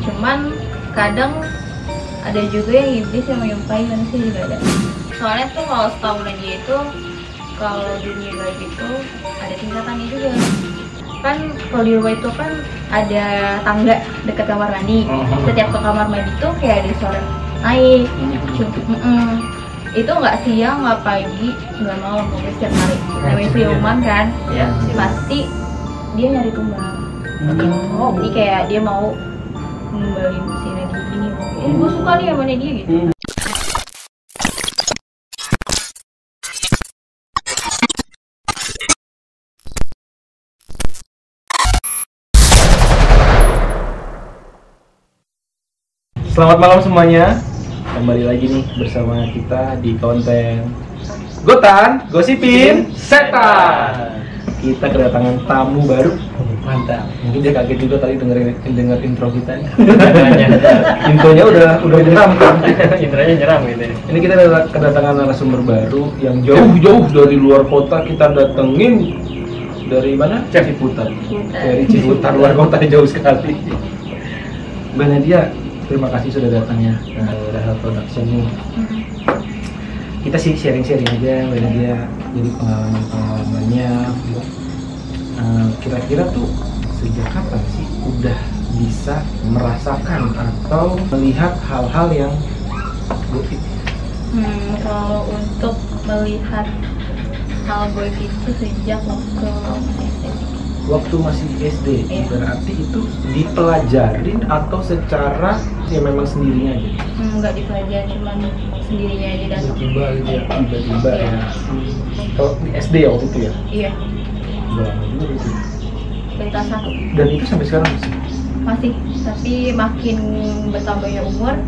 Cuman kadang ada juga yang iblis yang menyumpahi manusia juga ada. Soalnya tuh kalau setahu dia itu kalau dunia gaib itu ada tingkatannya juga. Kan kalau di rumah itu kan ada tangga dekat kamar mandi. Setiap ke kamar mandi tuh kayak ada suara naik. Itu nggak siang, nggak pagi, nggak malam, pokoknya setiap hari. Namanya siluman kan, pasti dia nyari tumbal. Jadi kayak dia mau ngembaliin si Nadi ini. Gue suka nih sama dia gitu. Selamat malam semuanya. Kembali lagi nih bersama kita di konten Gotan Gosipin Setan. Kita kedatangan tamu baru. Mantap. Mungkin dia kaget juga tadi denger intro kita nih. Intronya udah nyeram kan? Intronya nyeram gitu. Ini kita kedatangan narasumber baru yang jauh-jauh dari luar kota kita datengin. Dari mana? Ciputat. Dari Ciputat, luar kota jauh sekali. Mbak Nadia, terima kasih sudah datangnya ke Rahel Production nih. Kita sih sharing-sharing aja Mbak Nadia, jadi pengalaman-pengalamannya. Kira-kira tuh sejak kapan sih udah bisa merasakan atau melihat hal-hal yang goib? Kalau untuk melihat hal goib itu sejak waktu masih SD, berarti itu dipelajarin atau secara ya memang sendirinya aja? Enggak dipelajarin, cuma sendirinya aja dan tiba-tiba gitu ya? Tiba-tiba ya. Kalau di SD ya waktu itu ya? Iya. Udah lama juga itu. Dari kelas 1. Dan itu sampai sekarang masih? Tapi makin bertambahnya umur,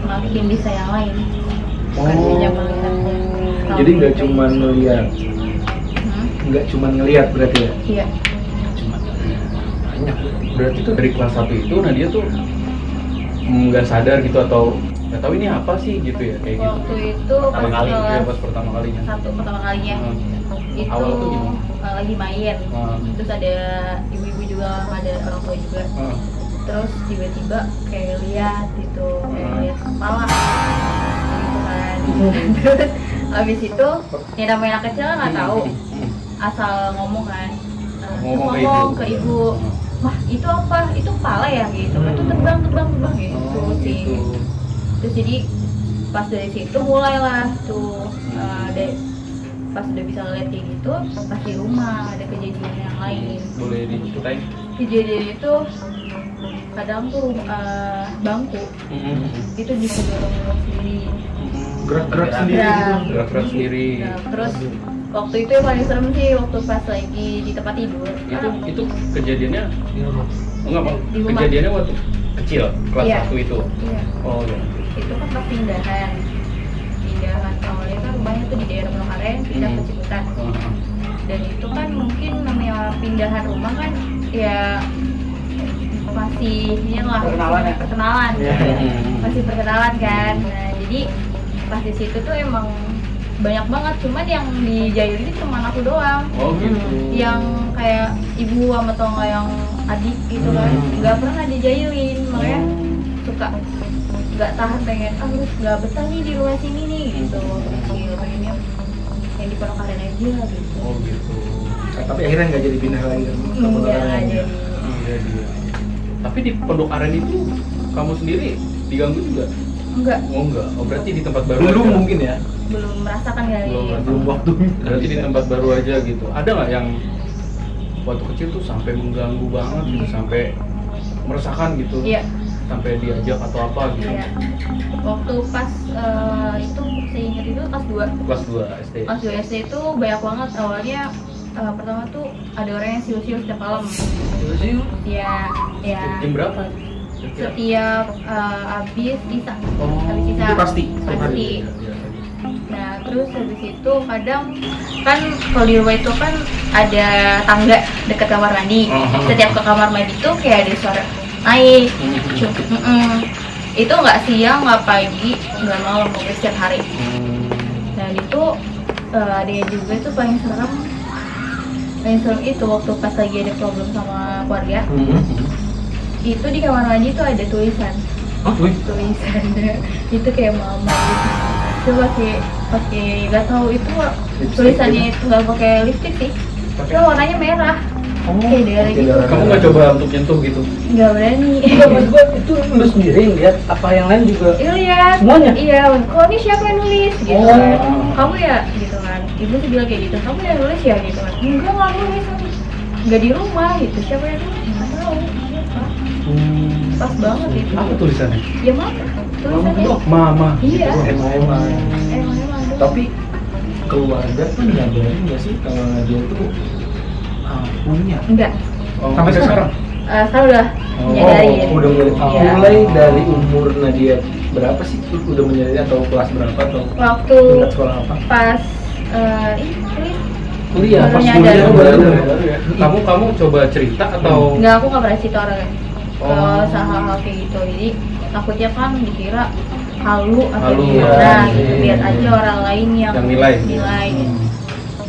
makin bisa yang lain. Artinya melihatnya. Jadi nggak cuma melihat, nggak cuma ngelihat berarti ya? Iya. Banyak. Berarti tuh dari kelas 1 itu Nadia tuh nggak sadar gitu atau nggak tahu ini apa sih gitu ya kayak gitu. Waktu itu pas pertama kalinya. Pertama kalinya. Itu awal tuh gimana? Lagi main. Terus ada ibu-ibu juga, ada orang tua juga. Terus tiba-tiba kayak lihat gitu, kayak lihat kepala gitu kan. Terus abis itu yang namanya anak kecil nggak tahu, asal ngomong kan. Ngomong ke ibu, wah itu apa? Itu kepala ya gitu. Itu terbang gitu sih. Terus jadi pas dari situ mulailah tuh pas udah bisa ngeliat kayak gitu, pas di rumah ada kejadian yang lain. Boleh diceritain? Kejadian itu kadang tuh bangku itu bisa dorong sendiri, gerak-gerak sendiri gitu. Gerak-gerak sendiri. Terus waktu itu yang paling serem sih waktu pas lagi di tempat tidur. Itu kejadiannya di rumah? Enggak Pak, Di rumah. kejadiannya waktu kecil, kelas 1 itu? Iya. Oh iya. Itu kan pas pindahan awalnya kan rumahnya tuh di daerah Pelokaren, pindah ke Ciputat. Dan itu kan mungkin namanya pindahan rumah kan ya masih perkenalan masih perkenalan kan. Nah jadi pas di situ tuh emang banyak banget, cuman yang dijailin cuma aku doang. Oh gitu. Yang kayak ibu sama tongga yang adik gitu kan nggak pernah dijailin, makanya suka nggak tahan, pengen harus nggak betah nih di rumah sini nih gitu. Kecil pengennya yang di Pelokaren aja gitu. Oh gitu. Tapi akhirnya nggak jadi pindah lagi kan? Enggak jadi. Iya. Tapi di Pondok Aren itu kamu sendiri diganggu juga? Enggak. Oh enggak. Oh berarti di tempat baru Belum aja. Mungkin ya? Belum merasakan kali. Belum waktunya. Berarti di tempat baru aja gitu. Ada nggak yang waktu kecil tuh sampai mengganggu banget gitu, sampai meresahkan gitu? Iya. Sampai diajak atau apa gitu? Iya. Waktu pas itu saya ingat itu kelas 2. Kelas 2 SD. Kelas 2 SD itu banyak banget awalnya. Pertama tuh ada orang yang siul-siul setiap malam. Siul? Iya. Jam berapa? Setiap habis isa. Habis isa. Itu pasti. Nah terus habis itu kadang kan kalau di rumah itu kan ada tangga dekat kamar mandi. Setiap ke kamar mandi tuh kayak ada suara naik. Itu nggak siang, nggak pagi, nggak malam, pokoknya setiap hari. Dan itu ada yang juga itu paling serem itu waktu pas lagi ada problem sama keluarga. itu di kamar mandi tuh ada tulisan. Wih, Tulisannya itu kayak mama gitu. Itu pakai nggak tahu itu tulisannya itu nggak pakai lipstick sih. Itu warnanya merah. Kayak darah gitu. Kamu nggak coba untuk nyentuh gitu? Nggak berani. Enggak, maksud gua itu lu sendiri ngeliat apa yang lain juga. Iya lihat. Semuanya? Iya. Kok ini siapa yang nulis gitu Oh. kan? Kamu ya gitu kan. Ibu tuh bilang kayak gitu. Kamu yang nulis ya gitu kan? Enggak nggak nulis. Nggak di rumah gitu. Siapa yang nulis? Nggak tahu. Siapa? Pas banget itu. Apa tulisannya? Ya mama. Tulisannya. Mama. Iya. emang. Emang. Tapi keluarga tuh nyadarin nggak sih kalau Nadia tuh punya? Enggak. Sampai sekarang? Sekarang udah menyadari. Udah mulai. Iya. Mulai dari umur Nadia berapa sih? Udah menyadari atau kelas berapa atau Waktu tingkat sekolah apa? pas Kuliah, Baru pas nyadar. kuliah baru. Ya. Kamu coba cerita atau? enggak, aku nggak pernah cerita orangnya Oh. ke hal-hal kayak gitu. Jadi takutnya kan dikira halu atau Halu, gimana ya. gitu. Lihat aja orang lain yang nilai. gitu.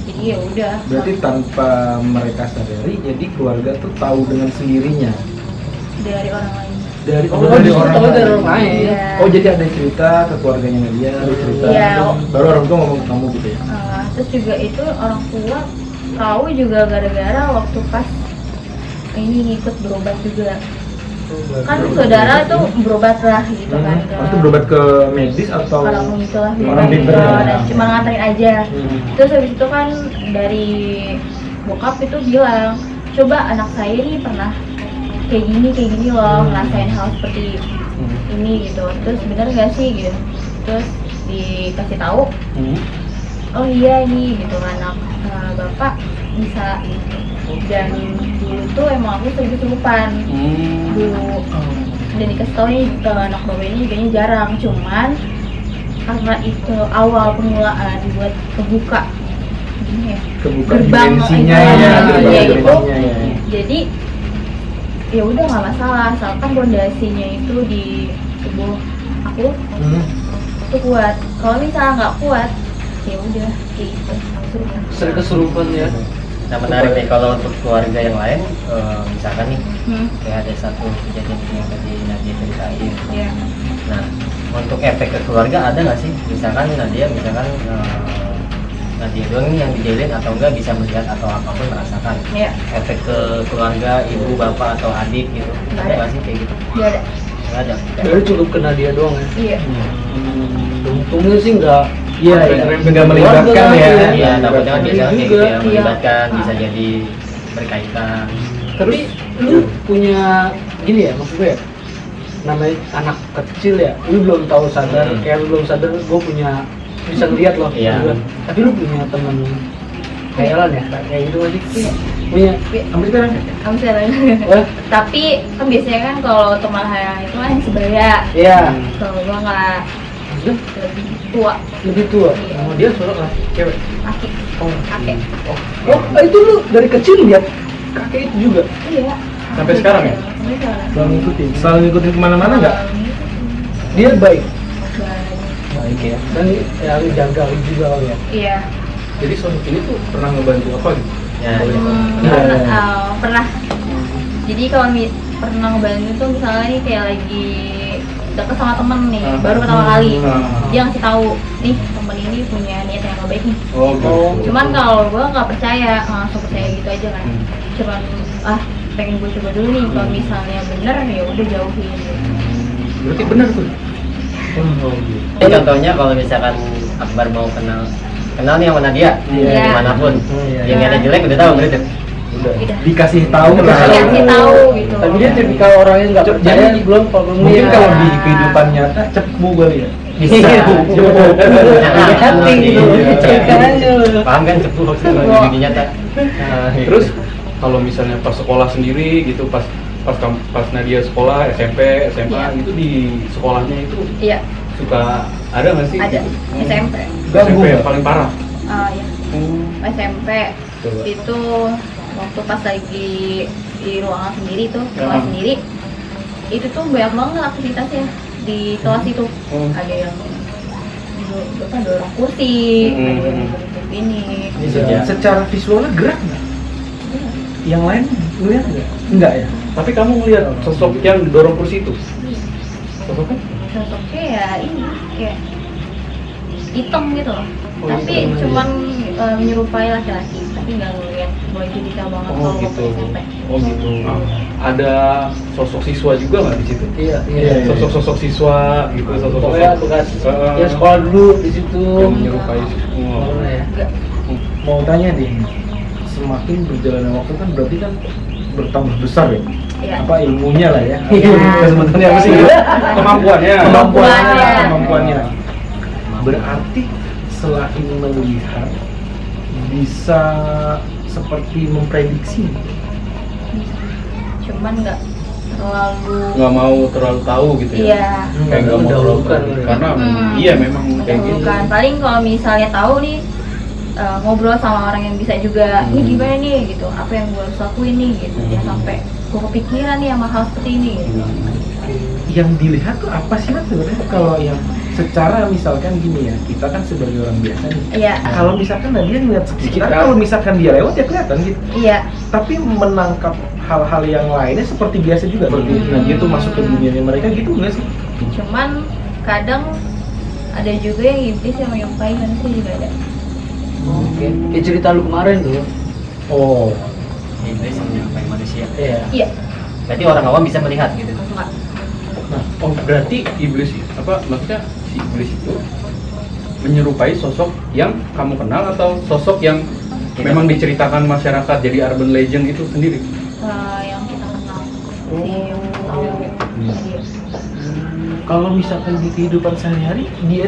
Jadi ya udah. Berarti tanpa mereka sadari, jadi keluarga tuh tahu dengan sendirinya. Dari orang lain. Dari Justru tahu dari orang lain. Iya. Oh, jadi ada cerita ke keluarganya Nadia, ada cerita. Iya. Baru orang tua ngomong ke kamu gitu ya. Terus juga itu orang tua tahu juga gara-gara waktu pas ini ngikut berobat juga. Kan saudara tuh berobat lah gitu kan. Itu berobat ke medis atau Orang itulah orang gitu, pinter ya? dan cuma nganterin aja. Terus habis itu kan dari bokap itu bilang, coba anak saya nih pernah kayak gini loh, ngerasain hal seperti ini gitu. Terus bener gak sih gitu. Terus dikasih tahu, oh iya ini gitu anak bapak bisa gitu. Dan dulu tuh emang aku sering kesurupan dulu. Dan dikasih tahu nih ke anak bapak ini kayaknya jarang, cuman karena itu awal permulaan buat kebuka gini ya, kebuka gerbang dimensinya itu, ya, ya, gerbang itu. dimensinya ya. Jadi ya udah nggak masalah, asalkan pondasinya itu di tubuh aku itu kuat. Kalau misalnya nggak kuat, ya udah gitu. Sering kesurupan ya. Nah menarik nih kalau untuk keluarga yang lain, misalkan nih kayak ada satu kejadian yang tadi Nadia ceritain. Iya. Nah untuk efek ke keluarga ada nggak sih? Misalkan Nadia doang nih yang dijalin atau enggak bisa melihat atau apapun merasakan. Iya. Efek ke keluarga, ibu, bapak atau adik gitu. Nggak Ada ada. nggak sih kayak gitu? Nggak ada. Nggak ada. Jadi cukup kena dia doang ya. Iya. Untungnya sih enggak. Iya, nggak melibatkan ya. Iya, takutnya kan biasanya kayak gitu ya, Iya. melibatkan bisa jadi berkaitan. Tapi lu punya gini ya, maksud gue ya, namanya anak kecil ya, lu belum tahu sadar, kayak lu belum sadar gue punya bisa ngeliat loh. Iya. Gitu. Tapi lu punya teman khayalan ya, kayak gitu aja. Punya. Sampai sekarang. Kamu sekarang. Wah, Tapi kan biasanya kan kalau teman hayalan itu kan sebaya. iya. Kalau gua nggak Maksudnya lebih tua, lebih tua. Iya. Oh, dia seorang cewek. laki, Oh, kakek. Oh, itu lu dari kecil lihat kakek itu juga. Iya. Sampai sekarang ya? Sampai sekarang. Selalu ngikutin kemana-mana nggak? Dia baik. Baik. Baik ya. Dan ya lu jaga lu juga kali ya. Iya. Jadi sosok ini tuh pernah ngebantu apa gitu? Ya, Pernah. Jadi kalau pernah ngebantu tuh misalnya nih kayak lagi deket sama temen nih, baru pertama kali, dia ngasih tahu nih temen ini punya niat yang gak baik nih. Oh, gitu. Cuman kalau gue nggak percaya, langsung percaya gitu aja kan. Cuman pengen gue coba dulu nih, kalau misalnya bener ya udah jauhin. Berarti benar tuh. Ini contohnya kalau misalkan Akbar mau kenal nih sama Nadia, Iya. dimanapun, Iya. yang ada jelek udah tahu berarti. Udah. Udah. Dikasih tahu lah. Dikasih tahu gitu. Tapi dia tipikal orang yang nggak percaya. Jadi belum Mungkin Iya. kalau di kehidupan nyata cepu kali ya. Bisa. hati gitu. Iya. Ceritanya lu. Paham kan cepu maksudnya kalau di dunia nyata. Terus kalau misalnya pas sekolah sendiri gitu, pas Nadia sekolah SMP, SMA Iya. gitu di sekolahnya itu Iya, suka ada nggak sih? ada. gitu? SMP. SMP yang paling parah. Ya. SMP Coba. itu waktu pas lagi di ruangan sendiri tuh, Ya. kelas sendiri, itu tuh banyak banget aktivitasnya di kelas itu. Ada yang dorong kursi, ada yang bentuk ini. Bisa. Secara visualnya gerak nggak? Yang lain ngeliat nggak? Enggak ya. Tapi kamu ngeliat sosok yang dorong kursi itu? Sosoknya? Sosoknya ya ini kayak hitam gitu loh. Oh, Tapi hitam aja. cuman menyerupai laki-laki, tapi nggak ngeliat baju detail banget Oh kalau gitu. waktu SMP. Oh gitu. Ada sosok siswa juga nggak di situ? Iya, Sosok-sosok siswa gitu, sosok-sosok Pokoknya bekas ya sekolah dulu di situ. yang menyerupai semua. Ya. Enggak. Mau tanya deh, semakin berjalannya waktu kan berarti kan bertambah besar ya? Iya. Apa ilmunya lah ya? Iya. Sebenarnya apa sih? Iya. Kemampuannya. Kemampuannya. Berarti selain melihat bisa seperti memprediksi. Cuman nggak terlalu. Nggak mau terlalu tahu gitu ya? Iya. Kayak nggak mau terlalu Mendahulukan. tahu. Karena Hmm. iya memang kayak gitu. Bukan. Paling kalau misalnya tahu nih ngobrol sama orang yang bisa juga, ini gimana nih gitu, apa yang gue harus lakuin nih gitu, ya sampai gue kepikiran nih sama hal seperti ini gitu. Yang dilihat tuh apa sih Nat sebenarnya kalau yang secara misalkan gini ya, kita kan sebagai orang biasa nih. Iya. Kalau misalkan Nadia ngeliat sekitar, Sekitar. kalau misalkan dia lewat ya kelihatan gitu. Iya. Tapi menangkap hal-hal yang lainnya seperti biasa juga. Seperti Nadia tuh masuk ke dunianya mereka gitu nggak sih? Cuman kadang ada juga yang iblis yang menyukai manusia juga ada. Oke. Kayak cerita lu kemarin tuh. Oh, Iblis yang menyerupai manusia. Iya. Iya. Berarti orang awam bisa melihat gitu. Enggak. Nah, oh berarti iblis apa maksudnya si iblis itu menyerupai sosok yang kamu kenal atau sosok yang memang diceritakan masyarakat jadi urban legend itu sendiri? Yang kita kenal si tahu dia. kalau misalkan di kehidupan sehari-hari dia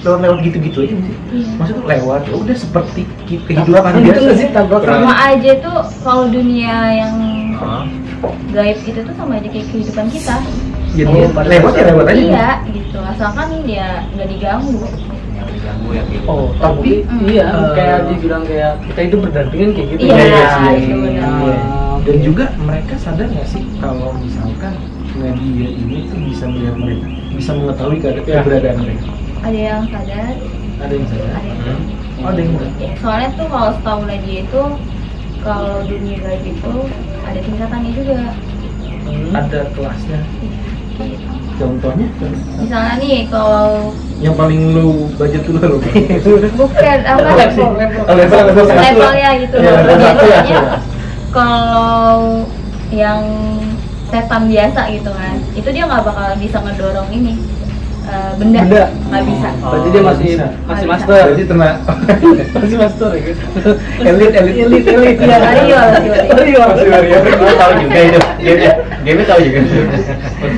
tuh lewat gitu-gitu aja sih. Iya. Maksudnya lewat, ya udah seperti kehidupan Tabrakan gitu biasa. nggak sih, tabrakan? Sama aja tuh kalau dunia yang Hah? gaib itu tuh sama aja kayak kehidupan kita. Jadi Oh, pada lewat ya dasarnya. lewat aja. Iya gitu, asalkan dia nggak diganggu. Yang diganggu ya gitu. Oh, Tapi, iya, eh, kayak dibilang kayak kita hidup berdampingan kayak gitu. Iya, ya. itu benar. Iya. Dan juga mereka sadar nggak sih kalau misalkan media ini tuh bisa melihat mereka, bisa mengetahui keberadaan mereka. Ada yang sadar, Ada yang sadar, ada yang oh, ada yang enggak. ya, soalnya tuh kalau setahu dia itu kalau dunia gaib itu ada tingkatannya juga. Ada kelasnya. Gitu. Contohnya, Misalnya nih kalau yang paling lu budget dulu lo. bukan apa levelnya gitu. Ya, level satu ya. Biasanya kalau yang setan biasa gitu kan, itu dia nggak bakal bisa ngedorong ini benda, Benda. nggak bisa. Berarti dia masih bisa. masih Bisa. master. Berarti tenang. Masih master ya gitu. elit. Ya. Wario. Gue tahu juga itu. Dia tahu juga.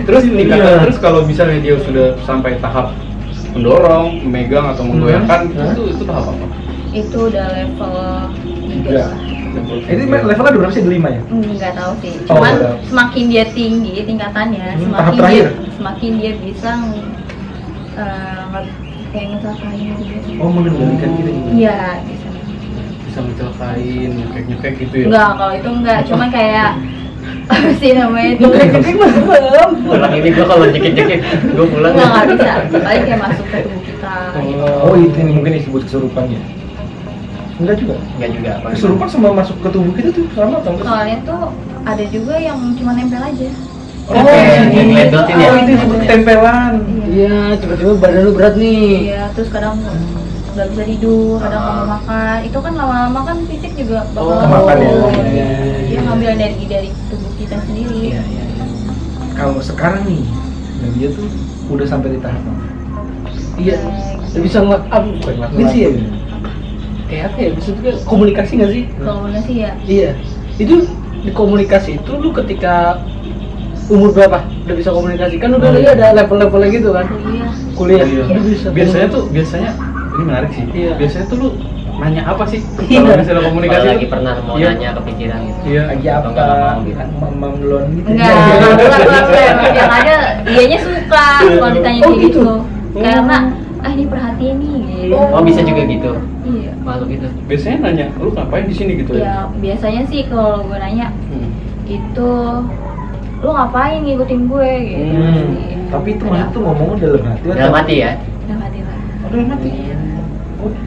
Terus tingkatan Iya. terus kalau misalnya dia sudah sampai tahap mendorong, memegang atau menggoyahkan itu tahap apa? Itu udah level 3 Tiga. lah. Ini levelnya berapa sih? 5 ya? Nggak tahu sih. Oh, Cuman udah. semakin dia tinggi tingkatannya, tahap semakin terakhir. dia bisa kayak ngecakain gitu. Oh, mengendalikan kita juga. Iya bisa. Bisa mencelakain, nyekek gitu ya? Enggak, kalau itu enggak. Cuman kayak apa sih namanya itu? Pulang ini gue kalau jekit-jekit, gue pulang. Nggak bisa. Paling kayak masuk ke tubuh kita. Gitu. Oh, itu nih mungkin disebut kesurupannya. Enggak juga. Enggak juga. Pak. Kesurupan sama masuk ke tubuh kita tuh sama atau enggak? Soalnya tuh ada juga yang cuma nempel aja. Oh, Yang ini. ngeledotin ya? Oh, itu disebut ketempelan. Iya, tiba-tiba badan lu berat nih. Iya, terus kadang nggak bisa tidur, kadang nggak mau makan. Itu kan lama-lama kan fisik juga bakal kemakan ya. turun. Iya, iya, Dia ngambil energi dari tubuh kita sendiri. Iya. Kalau sekarang nih, dan dia tuh udah sampai di tahap apa? Iya. Dia bisa Ini sih ya. Kayak apa ya? Bisa juga komunikasi nggak sih? Komunikasi ya. Iya. Itu di komunikasi itu lu ketika umur berapa udah bisa komunikasi? Kan udah ada level-levelnya gitu kan? Kuliah. Kuliah. Iya. Lu bisa. Biasanya ini menarik sih. Iya. Biasanya tuh lu nanya apa sih? Iya. Kalau misalnya komunikasi Kalau lagi tuh? pernah mau Iya. nanya kepikiran gitu. Iya. Lagi Atau apa? nggak mau gitu. Mam belum gitu. Enggak, yang ada dianya suka kalau ditanya Oh, kayak gitu? gitu. Karena ini perhatiin nih. Gitu. Oh bisa juga gitu. Iya. Makhluk itu. Biasanya nanya, lu ngapain di sini gitu ya? Ya biasanya sih kalau gue nanya Hmm. itu lu ngapain ngikutin gue gitu. Tapi itu maksud tuh ngomongnya dalam hati atau? Dalam hati ya. Udah mati lah. Dalam hati.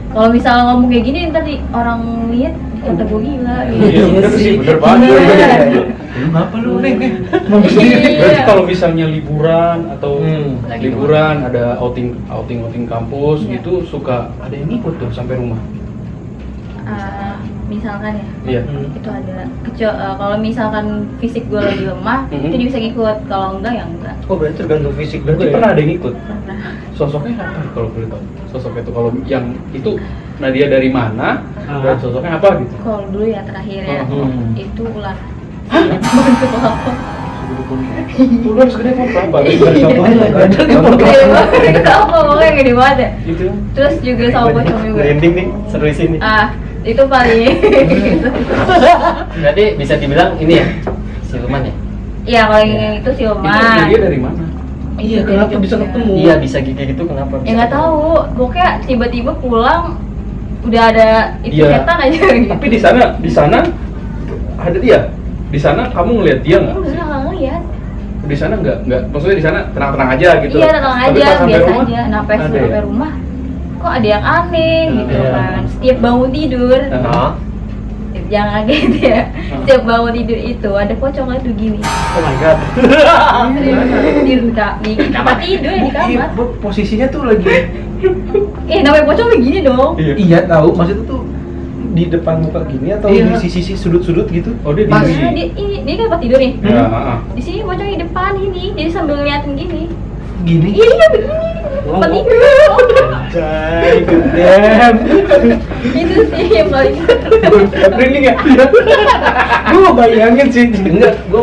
Kalau misalnya ngomong kayak gini ntar orang lihat kata gue gila gitu. Iya, bener sih, bener banget. Iya. Lu ngapa lu, Neng? Berarti kalau misalnya liburan atau Lagi liburan ada outing kampus Iya. gitu suka ada yang ikut tuh sampai rumah. Misalkan ya, Iya. itu ada kalau misalkan fisik gue lagi lemah, itu dia bisa ikut. Kalau enggak ya enggak. Oh berarti tergantung fisik Berarti juga ya? pernah ada yang ikut. Pernah. Sosoknya apa kalau boleh tahu? Sosoknya tuh kalau yang itu Nadia dari mana dan sosoknya apa gitu? Kalau dulu ya terakhir ya, itu ular. Ular segede pohon kelapa. Gede banget, kenapa pokoknya gede banget ya. Gitu. Terus juga sama pocong juga. Merinding nih, seru di sini. Itu paling. Berarti bisa dibilang ini ya, siluman ya? Iya, kalau yang itu siluman. Itu Nadia dari mana? Iya, kenapa bisa ketemu? Iya bisa gigi gitu kenapa? Ya nggak tahu, pokoknya tiba-tiba pulang udah ada itu Iya. setan aja gitu. Tapi di sana ada dia. Di sana kamu ngeliat dia nggak? Udah nggak ngeliat. Di sana nggak. Maksudnya di sana tenang-tenang aja gitu. Iya, tenang Tapi aja, pas sampai biasa rumah, aja. Nah, pas ada sampai ya? rumah, kok ada yang aneh gitu Iya. kan. Setiap bangun tidur, Oh, jangan gitu ya. Setiap bangun tidur itu ada pocong itu gini. Oh my god. Di kamar tidur di kamar. Posisinya tuh lagi Namanya pocong begini dong. iya tahu, maksudnya tuh di depan muka gini atau Iya. di sisi sudut-sudut gitu. Oh dia Pas diri. dia kan pas tidur nih. Ya, heeh. Di sini pocong di depan ini, jadi sambil ngeliatin gini. Gini. Iya begini. Wow. Pas tidur. Jai, goddamn. Itu sih yang paling. Merinding ya? Gue bayangin sih, enggak, gue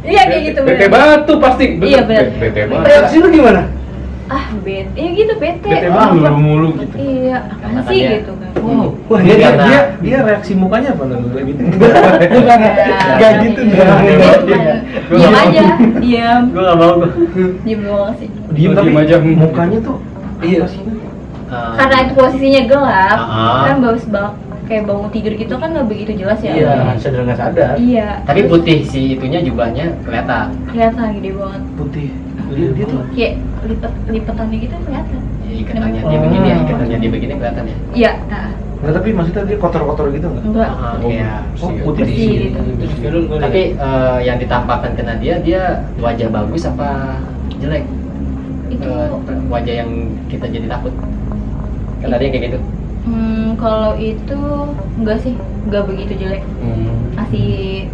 Iya kayak gitu Bete batu pasti. Iya, bener. Bete batu. Reaksi lu gimana? Bete. Ya gitu bete. Bete mulu gitu. Iya, apaan sih Makanya- gitu kan. Wah, dia Karena- reaksi mukanya apa gitu? Enggak gitu dong. Diam aja, diam. gue nggak mau gue. Diam doang sih. Diem tapi Diem aja. mukanya tuh Iya. apa sih? Karena itu posisinya gelap, Ah. kan bagus banget. Kayak bangun tidur gitu kan nggak begitu jelas ya. Iya, sadar nggak sadar. Iya. Tapi putih si itunya jubahnya kelihatan. Kelihatan gede banget. Putih. Dia tuh Kayak lipetannya gitu kelihatan. Ya, ikatannya dia begini ya, ikatannya dia begini kelihatan ya. Iya. enggak, tapi maksudnya dia kotor-kotor gitu enggak? Enggak. Kayak Putih Bersih sih. gitu. Tapi yang ditampakkan ke Nadia, dia wajah bagus apa jelek? Itu Wajah yang kita jadi takut. Kan tadi yang kayak gitu. kalau itu enggak sih, enggak begitu jelek. Masih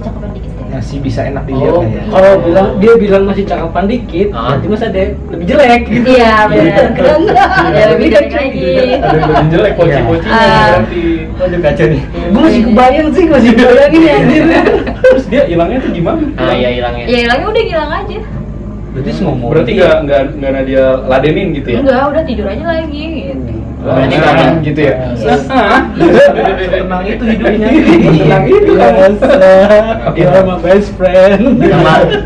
cakapan dikit ya. Masih bisa enak dilihat Oh. ya. Kalau dia bilang masih cakapan dikit, Ah. berarti mas ada lebih jelek gitu. Iya benar. Ada lebih jelek lagi. Ada yang lebih jelek poci-pocinya berarti. Waduh kacau nih. Gue masih kebayang sih, masih bayangin ya anjir. Terus dia hilangnya tuh gimana? Iya hilangnya. Ya hilangnya udah hilang aja. Berarti semua mau. Berarti nggak Nadia ladenin gitu ya? Enggak, udah tidur aja lagi gitu. Berarti Nah, karena gitu ya. Tenang itu hidupnya. Tenang itu kan. Dia sama best friend.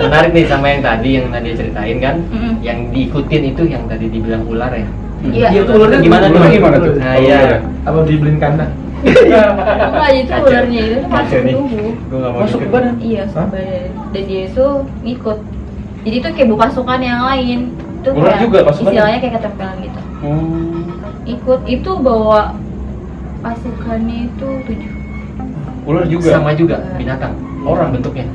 menarik nih sama yang tadi yang Nadia ceritain kan, Mm-mm. yang diikutin itu yang tadi dibilang ular ya. Iya. Iya, tuh ularnya Gimana tuh? Gimana tuh? Nah, iya. Apa dibeliin kandang? Enggak, itu Kacau. ularnya itu tuh masuk Kacau ke nih. tubuh. Gue nggak mau Masuk ke ikut. badan? Iya, Hah? badan. Dan dia itu ngikut. Jadi itu kayak pasukan yang lain. Itu Ular kayak juga pasukan? istilahnya kayak ketempelan gitu. Ikut itu bawa pasukannya itu 7. Ular juga. Sama juga binatang, orang bentuknya.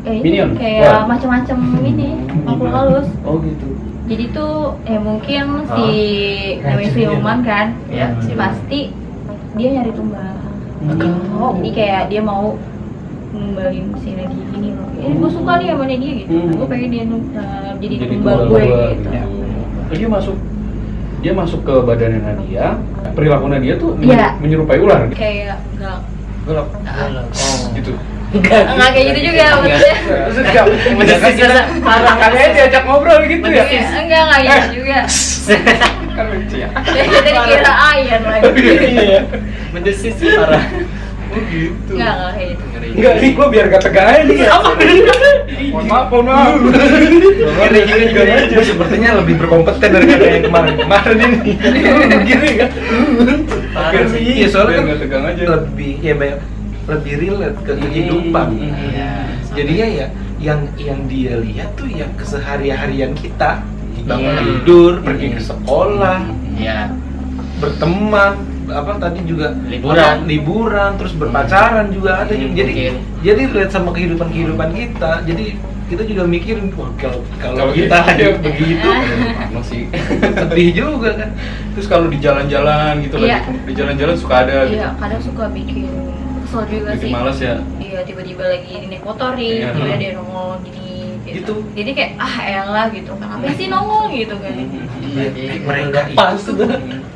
Minion? Kayak Wah. macam-macam ini, makhluk halus. Oh gitu. Jadi tuh mungkin si Ah. namanya siluman kan, Ya, siluman. pasti dia nyari tumbal. Oh. Jadi kayak dia mau numbalin si Nadia gini loh. Gue suka nih sama Nadia gitu. Gue pengen dia jadi tumbal gue gitu. Dia masuk ke badannya Nadia. Perilaku Nadia tuh Iya. menyerupai ular. Kayak galak. Gelap. Oh. Gitu. Enggak kayak gitu juga maksudnya. Maksudnya Mendesis rasa parah. kalian diajak ngobrol gitu ya? Enggak gitu juga. Kan lucu ya. Tadi kira air lagi. Mendesis sih parah. Oh gitu. Enggak kayak gitu. Enggak nih, gua biar gak tegang aja nih. Mohon maaf. Ngeri juga aja. Gue sepertinya lebih berkompeten daripada yang kemarin ini. Begini kan? Parah sih. Iya, soalnya kan Biar nggak tegang aja. lebih relate ke kehidupan. Iya. Jadinya ya yang dia lihat tuh yang keseharian kita. Bangun Iya. tidur, pergi ke sekolah, Iya. berteman, apa tadi juga Liburan. terus berpacaran juga ada juga. Mungkin. Jadi lihat sama kehidupan kita. Jadi kita juga mikirin wah kalau kita gitu. hidup begitu masih sedih juga kan. terus kalau di jalan-jalan gitu Iya. lagi di jalan-jalan suka ada gitu. Iya, kadang suka bikin kesel juga Bikin sih. males ya. Iya, tiba-tiba lagi naik motor nih, Iya. tiba-tiba dia nongol gini. Gitu. Jadi kayak elah gitu. Kenapa sih nongol gitu kan? Iya, mereka Pas itu tuh.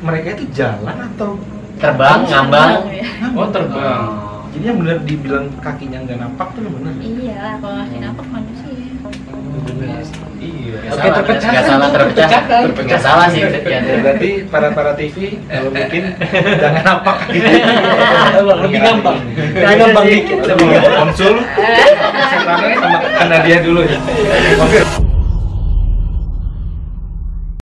mereka itu jalan atau Terbang, ngambang. Ya. Oh terbang. jadi yang benar dibilang kakinya nggak nampak tuh yang benar. Iya, kalau ngasih nampak manusia. Iya. Oke, terpecah. Nggak salah terpecah. Terpecah. Nggak salah sih ya. Berarti para TV kalau bikin jangan nampak gitu. Lebih gampang. Lebih gampang dikit. Konsul. Sama Nadia dulu ya. Oke.